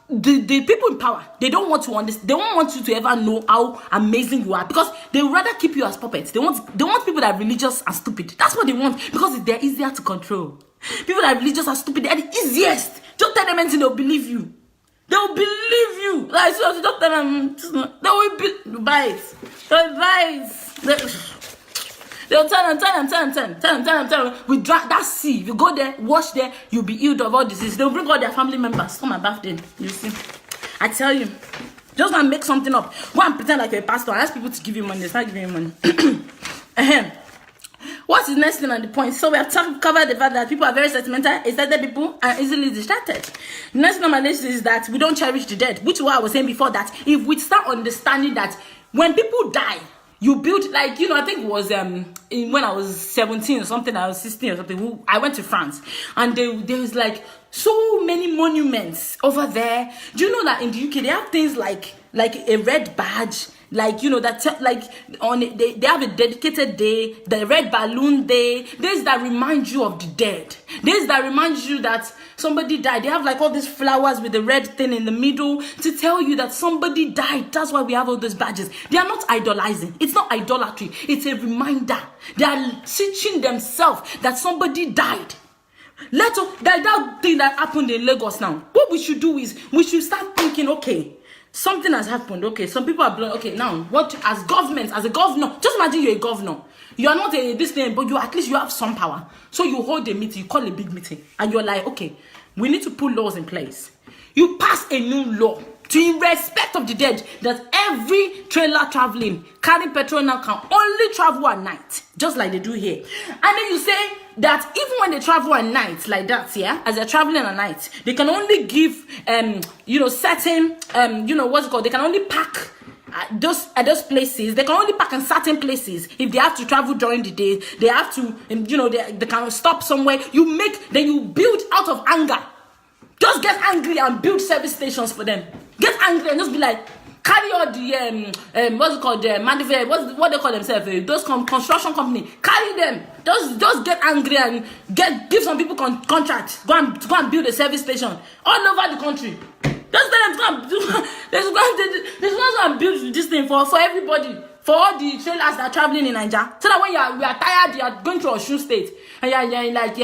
S2: the people in power, they don't want to understand. They don't want you to ever know how amazing you are, because they would rather keep you as puppets. They want people that are religious and stupid. That's what they want, because they're easier to control. People that are religious and stupid, they're the easiest. Just tell them anything, they'll believe you. They'll believe you. Like, so just tell them, they will buy it. They'll buy it. They'll tell them. We drag that sea. If you go there, wash there, you'll be healed of all disease. They'll bring all their family members. Come my birthday. You see. I tell you. Just go and make something up. Go and pretend like you're a pastor and ask people to give you money. They start giving you money. What's the next thing on the point? So we have covered the fact that people are very sentimental, excited people, and easily distracted. The next thing on my list is that we don't cherish the dead, which is what I was saying before, that if we start understanding that when people die, you build, like, you know, I think it was when I was 17 or something, I was 16 or something, I went to France, and there was like so many monuments over there. Do you know that in the UK they have things like a red badge, like, you know, that like on it, they have a dedicated day, the red balloon day, days that remind you of the dead, days that remind you that somebody died. They have like all these flowers with the red thing in the middle to tell you that somebody died. That's why we have all those badges. They are not idolizing. It's not idolatry. It's a reminder. They are teaching themselves that somebody died. That thing that happened in Lagos now, what we should do is we should start thinking, okay, something has happened. Okay, some people are blown. Okay, now what, as a governor, just imagine you're a governor. You are not this thing, but at least you have some power. So you hold a meeting, you call a big meeting, and you're like, okay, we need to put laws in place. You pass a new law to, in respect of the dead, that every trailer traveling carrying petrol now can only travel at night, just like they do here. And then you say that even when they travel at night like that, yeah, as they're traveling at night, they can only give certain they can only park at those places. They can only park in certain places. If they have to travel during the day, they have to they can stop somewhere. Then you build out of anger. Just get angry and build service stations for them. Get angry and just be like, carry all the what they call themselves, those construction company, carry them. Just get angry and give some people contracts. Go and build a service station all over the country. Just tell them to go and build this thing for everybody, for all the trailers that are traveling in Nigeria. So that when we are tired, you are going to Osun State, and you're like,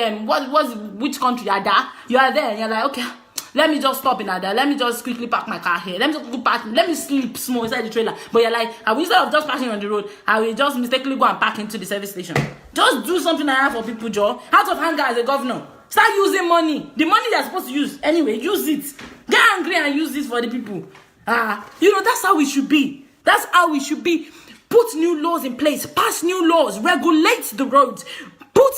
S2: which country you are there? You are there, and you're like, okay, let me just stop in Ada. Let me just quickly park my car here. Let me sleep small inside the trailer. But you're like, instead of just passing on the road, I will just mistakenly go and park into the service station. Just do something like that for people, Joe. Out of anger as a governor. Start using money. The money they're supposed to use. Anyway, use it. Get angry and use this for the people. That's how we should be. That's how we should be. Put new laws in place. Pass new laws. Regulate the roads. Put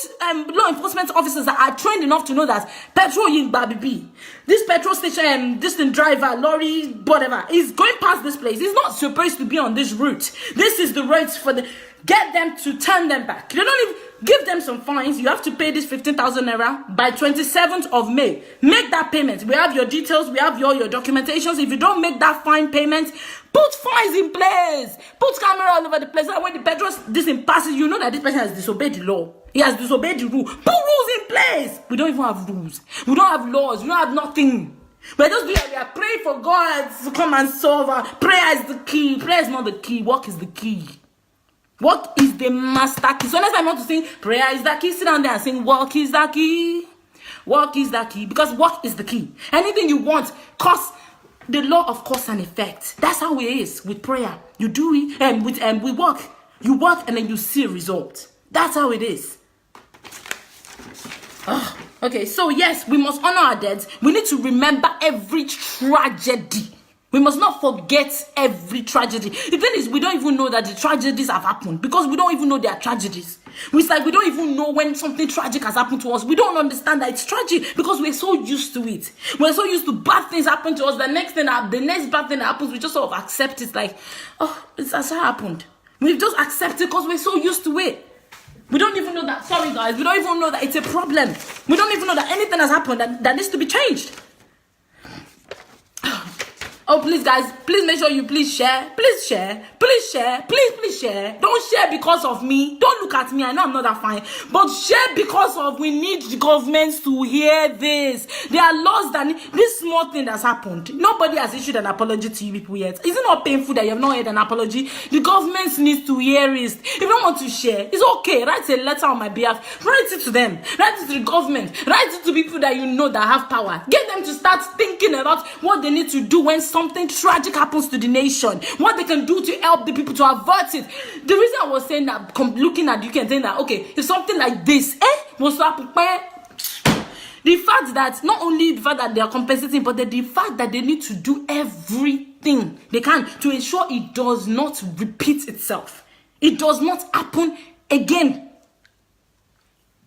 S2: law enforcement officers that are trained enough to know that petrol in Babi, this petrol station, this driver, lorry, whatever, is going past this place. It's not supposed to be on this route. This is the route for the. Get them to turn them back. You don't even give them some fines. You have to pay this 15,000 naira by 27th of May. Make that payment. We have your details. We have your documentations. If you don't make that fine payment, put fines in place. Put camera all over the place. And when the petrol passes, you know that this person has disobeyed the law. He has disobeyed the rule. Put rules in place. We don't even have rules. We don't have laws. We don't have nothing. We're just we are praying for God to come and solve our. Prayer is the key. Prayer is not the key. Work is the key. Work is the master key. So next time I want to sing, prayer is the key. Sit down there and sing, work is the key. Work is the key. Because work is the key. Anything you want, cause the law of cause and effect. That's how it is with prayer. You do it, and we work. You work and then you see a result. That's how it is. Okay, so yes, we must honor our dead. We need to remember every tragedy. We must not forget every tragedy. The thing is, we don't even know that the tragedies have happened because we don't even know they are tragedies. It's like we don't even know when something tragic has happened to us. We don't understand that it's tragic because we're so used to it. We're so used to bad things happen to us. The next bad thing that happens, we just sort of accept it like, oh, that's how it happened. We've just accepted because we're so used to it. We don't even know that, sorry guys, we don't even know that it's a problem. We don't even know that anything has happened that needs to be changed. Oh, please, guys, please make sure you please share. Please share. Please share. Please share. Don't share because of me. Don't look at me. I know I'm not that fine. But share because of we need the governments to hear this. There are laws that this small thing that's happened. Nobody has issued an apology to you people yet. Is it not painful that you have not heard an apology? The government needs to hear it. If you don't want to share, it's okay. Write a letter on my behalf. Write it to them. Write it to the government. Write it to people that you know that have power. Get them to start thinking about what they need to do when something tragic happens to the nation, what they can do to help the people to avert it. The reason I was saying that, looking at you can saying that, okay, if something like this was to happen, the fact that not only the fact that they are compensating, but the fact that they need to do everything they can to ensure it does not repeat itself, it does not happen again.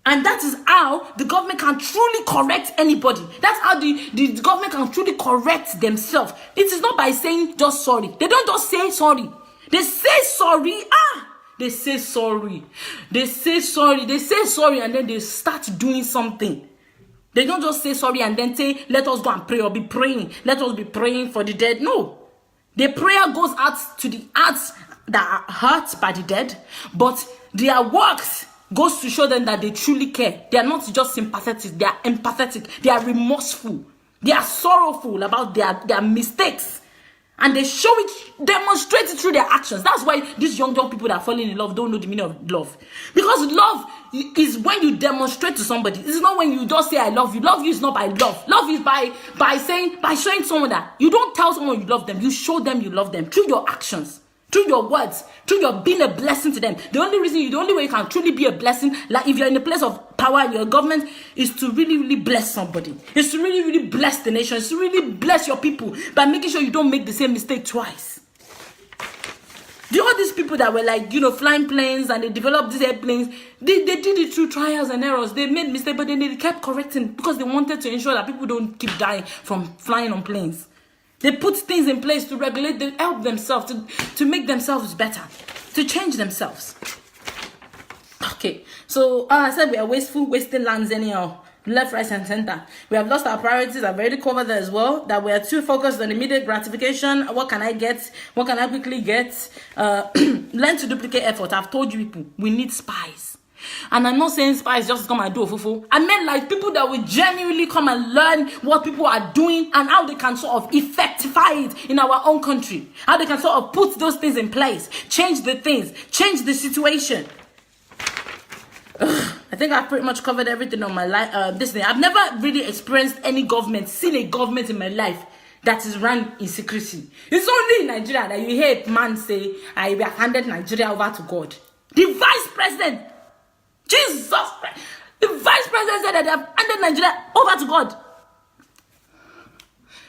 S2: And that is how the government can truly correct anybody. That's how the government can truly correct themselves. It is not by saying just sorry. They don't just say sorry. They say sorry. They say sorry. They say sorry. They say sorry and then they start doing something. They don't just say sorry and then say, let us go and pray or be praying. Let us be praying for the dead. No. The prayer goes out to the hearts that are hurt by the dead. But their works goes to show them that they truly care. They are not just sympathetic, they are empathetic, they are remorseful, they are sorrowful about their mistakes. And they show it, demonstrate it through their actions. That's why these young people that are falling in love don't know the meaning of love. Because love is when you demonstrate to somebody. It's not when you just say I love you. Love you is not by love. Love is by showing someone that you don't tell someone you love them, you show them you love them through your actions. Through your words, through your being a blessing to them. The only way you can truly be a blessing, like if you're in a place of power in your government, is to really, really bless somebody. It's to really, really bless the nation. It's to really bless your people by making sure you don't make the same mistake twice. All these people that were like, flying planes and they developed these airplanes, they did it through trials and errors. They made mistakes, but then they kept correcting because they wanted to ensure that people don't keep dying from flying on planes. They put things in place to regulate, to help themselves, to make themselves better, to change themselves. Okay, so I said we are wasting lands anyhow, left, right, and center. We have lost our priorities. I've already covered that as well, that we are too focused on immediate gratification. What can I get? What can I quickly get? Learn to duplicate effort. I've told you people, we need spies. And I'm not saying spies just come and do fufu. I meant like people that will genuinely come and learn what people are doing and how they can sort of effectify it in our own country. How they can sort of put those things in place, change the things, change the situation. I think I've pretty much covered everything on my life. This thing. I've never really experienced seen a government in my life that is run in secrecy. It's only in Nigeria that you hear a man say, I have handed Nigeria over to God. The vice president, Jesus Christ, the vice president said that they have handed Nigeria over to God.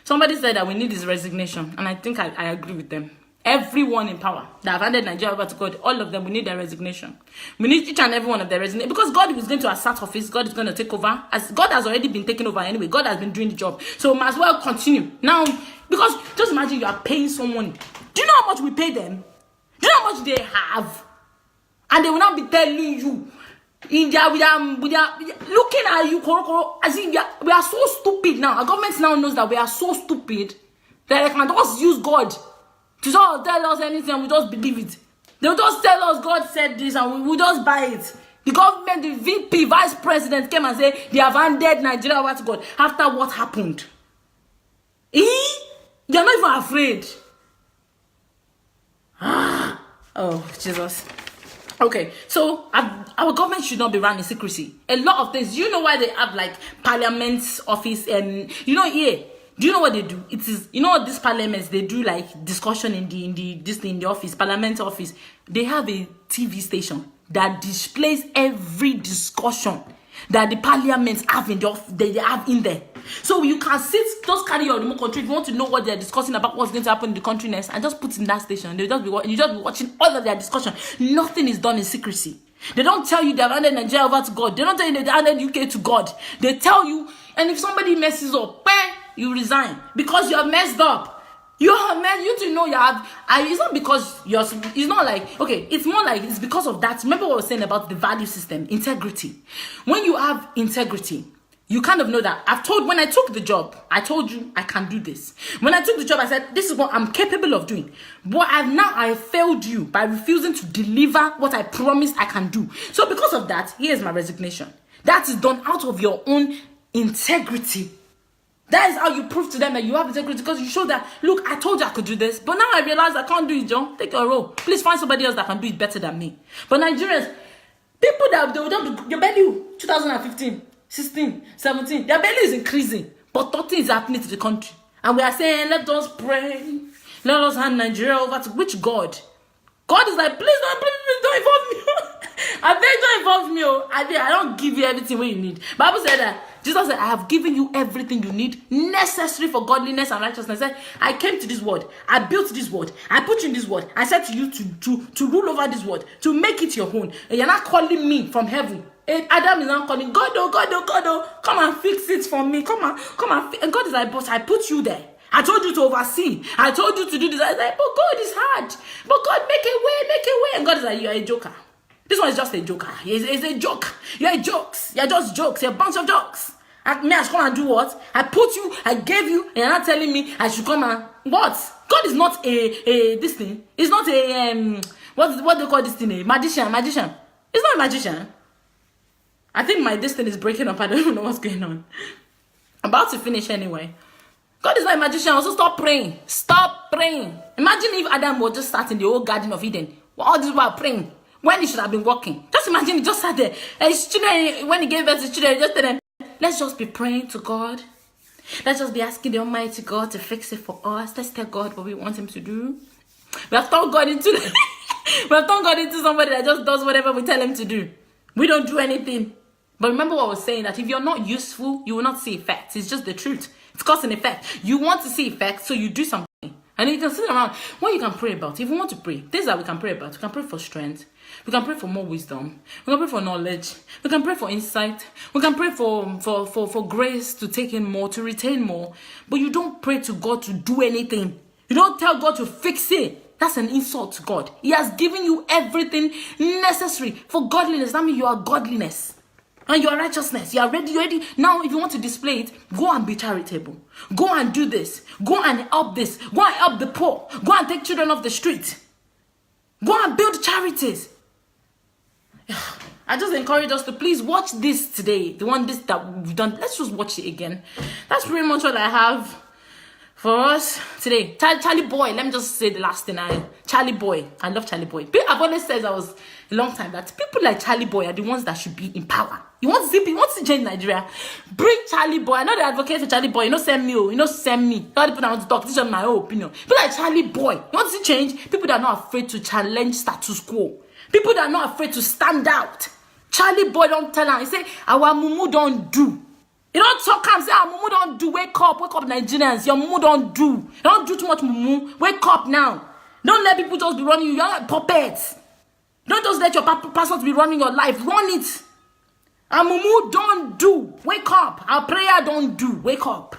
S2: Somebody said that we need his resignation, and I think I agree with them. everyone in power that have handed Nigeria over to God, all of them, we need their resignation. We need each and every one of their resignation. Because God is going to assert office. God is going to take over. As God has already been taken over anyway. God has been doing the job. So we might as well continue. Now, because just imagine you are paying someone. Do you know how much we pay them? Do you know how much they have? And they will not be telling you. In their, looking at you, as if we are so stupid now. Our government now knows that we are so stupid that they can just use God to sort of tell us anything and we just believe it. They'll just tell us God said this and we will just buy it. The government, the VP, vice president came and said they have handed Nigeria over to God after what happened. They're not even afraid. Oh, Jesus. Okay, so our government should not be run in secrecy. A lot of things. You know why they have like parliament's office and do you know what they do? It is these parliaments they do like discussion in the office, parliament office. They have a TV station that displays every discussion that the parliaments have they have in there. So you can just carry your remote control if you want to know what they're discussing about what's going to happen in the country next, and just put it in that station. You just be watching all of their discussion. Nothing is done in secrecy. They don't tell you they've handed Nigeria over to God. They don't tell you they've handed UK to God. They tell you, and if somebody messes up, you resign because you're messed up. You to know you have. It's not because you're. It's not like okay. It's more like it's because of that. Remember what I was saying about the value system, integrity. When you have integrity, you kind of know that. When I took the job, I told you I can do this. When I took the job, I said this is what I'm capable of doing. But I failed you by refusing to deliver what I promised I can do. So because of that, here's my resignation. That is done out of your own integrity. That is how you prove to them that you have integrity, because you show that, look, I told you I could do this, but now I realize I can't do it, John. Take your role. Please find somebody else that can do it better than me. But Nigerians, people that they will don't do, your value, 2015, 16, 17, their value is increasing, but nothing is happening to the country. And we are saying, let us pray, let us hand Nigeria over to which God? God is like, please don't involve me. I beg, don't involve me. I don't give you everything what you need. Bible said that. Jesus said, I have given you everything you need necessary for godliness and righteousness. Said, I came to this world. I built this world. I put you in this world. I said to you to rule over this world, to make it your own. And you're not calling me from heaven. And Adam is not calling, God, come and fix it for me. Come and and God is like, boss, I put you there. I told you to oversee. I told you to do this. I was like, but God is hard. But God, make a way. And God is like, you're a joker. This one is just a joker. It's a joke. You're jokes. You're just jokes. You're a bunch of jokes. I should come and do what? I put you, I gave you, and you're not telling me I should come and what? God is not a this thing. It's not a what they call this thing? A magician. It's not a magician. I think my destiny is breaking up. I don't even know what's going on. I'm about to finish anyway. God is not a magician. Also stop praying. Stop praying. Imagine if Adam was just sat in the old Garden of Eden. All this while praying. When he should have been walking. Just imagine he just sat there. And his children, when he gave birth to his children, he just said them, let's just be praying to God. Let's just be asking the Almighty God to fix it for us. Let's tell God what we want him to do. We have turned God into somebody that just does whatever we tell him to do. We don't do anything. But remember what I was saying, that if you're not useful, you will not see effects. It's just the truth. It's cause and effect. You want to see effects, so you do something. And you can sit around. What you can pray about, if you want to pray, things that we can pray about. We can pray for strength. We can pray for more wisdom. We can pray for knowledge. We can pray for insight. We can pray for grace to take in more, to retain more. But you don't pray to God to do anything. You don't tell God to fix it. That's an insult to God. He has given you everything necessary for godliness. That means you are godliness. And your righteousness, you are ready, you're ready. Now, if you want to display it, go and be charitable. Go and do this. Go and help this. Go and help the poor. Go and take children off the street. Go and build charities. I just encourage us to please watch this today. This that we've done. Let's just watch it again. That's pretty much what I have for us today. Charlie Boy. Let me just say the last thing. Charlie Boy. I love Charlie Boy. I've always said that was a long time that people like Charlie Boy are the ones that should be in power. You want to change Nigeria? Bring Charlie Boy. I know they advocate for Charlie Boy. Send me. Send me. Not people that want to talk. This is my own opinion. People like Charlie Boy. You want to see change? People that are not afraid to challenge status quo. People that are not afraid to stand out. Charlie Boy don't tell her. He say, our mumu don't do. You don't talk and say, our mumu don't do. Wake up, Nigerians. Your mumu don't do. You don't do too much mumu. Wake up now. Don't let people just be running you. You're like puppets. Don't just let your pastor be running your life. Run it. Amumu, don't do. Wake up. Our prayer, don't do. Wake up.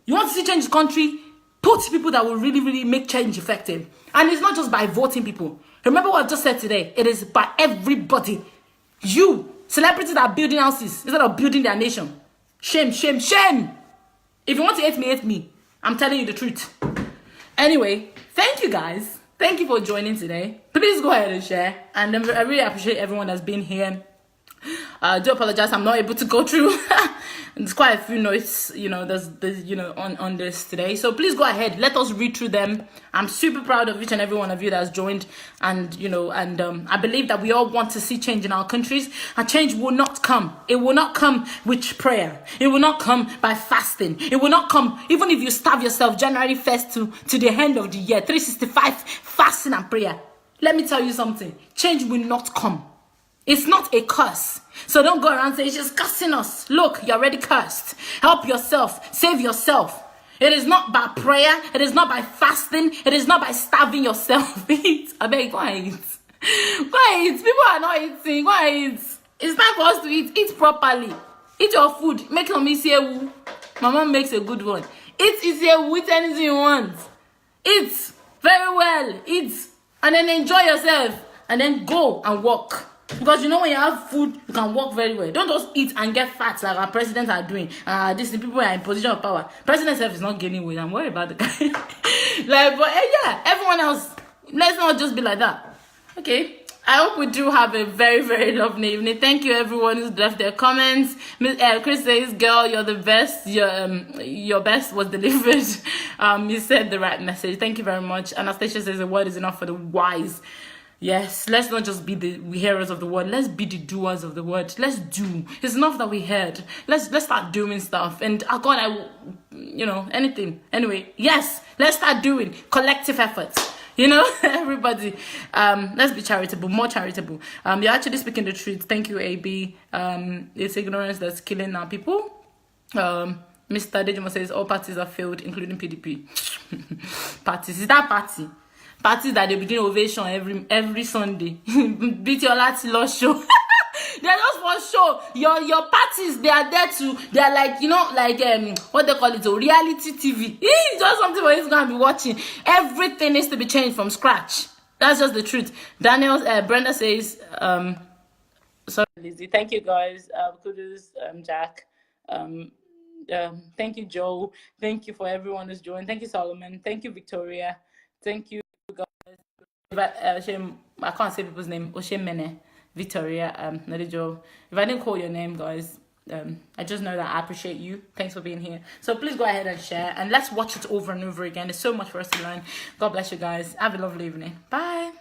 S2: You want to see change the country? Put people that will really, really make change effective. And it's not just by voting people. Remember what I just said today. It is by everybody. You, celebrities that are building houses instead of building their nation. Shame, shame, shame. If you want to hate me. I'm telling you the truth. Anyway, thank you guys. Thank you for joining today. Please go ahead and share. And I really appreciate everyone that's been here. I do apologize, I'm not able to go through. There's quite a few notes, there's on this today. So please go ahead, let us read through them. I'm super proud of each and every one of you that has joined, and I believe that we all want to see change in our countries. And change will not come. It will not come with prayer. It will not come by fasting. It will not come even if you starve yourself January 1st to the end of the year, 365 fasting and prayer. Let me tell you something. Change will not come. It's not a curse. So don't go around saying she's cursing us. Look, you're already cursed. Help yourself. Save yourself. It is not by prayer. It is not by fasting. It is not by starving yourself. Eat. I beg, go and eat. Go and eat. People are not eating. Go and eat. It's time for us to eat. Eat properly. Eat your food. Make some isiewu. My mom makes a good one. Eat isiewu. Eat anything you want. Eat very well. Eat. And then enjoy yourself. And then go and walk. Because when you have food, you can walk very well. Don't just eat and get fat like our presidents are doing. These people are in position of power. President self is not gaining weight. I'm worried about the guy. Everyone else, let's not just be like that. Okay. I hope we do have a very, very lovely evening. Thank you, everyone who's left their comments. Chris says, "Girl, you're the best. Your best was delivered. You said the right message. Thank you very much." Anastasia says, "The word is enough for the wise." Yes, let's not just be the hearers of the word. Let's be the doers of the word. Let's do. It's enough that we heard. Let's start doing stuff. And God, anything. Anyway, yes, let's start doing collective efforts. Everybody. Let's be charitable, more charitable. You're actually speaking the truth. Thank you, AB. It's ignorance that's killing our people. Mr. Dejimo says all parties are failed, including PDP. Parties. Is that party? Parties that they begin ovation every Sunday. Beat your last lost show. They're just for show. Your parties, they are there to, they are like, what they call it, a reality TV. It's just something where he's going to be watching. Everything needs to be changed from scratch. That's just the truth. Brenda says, sorry, Lizzie. Thank you, guys. Kudos, Jack. Thank you, Joe. Thank you for everyone who's joined. Thank you, Solomon. Thank you, Victoria. Thank you, guys. I can't say people's name. Oshemene, Victoria, Nadijo. If I didn't call your name, guys, I just know that I appreciate you. Thanks for being here. So please go ahead and share, and let's watch it over and over again. There's so much for us to learn. God bless you guys. Have a lovely evening. Bye.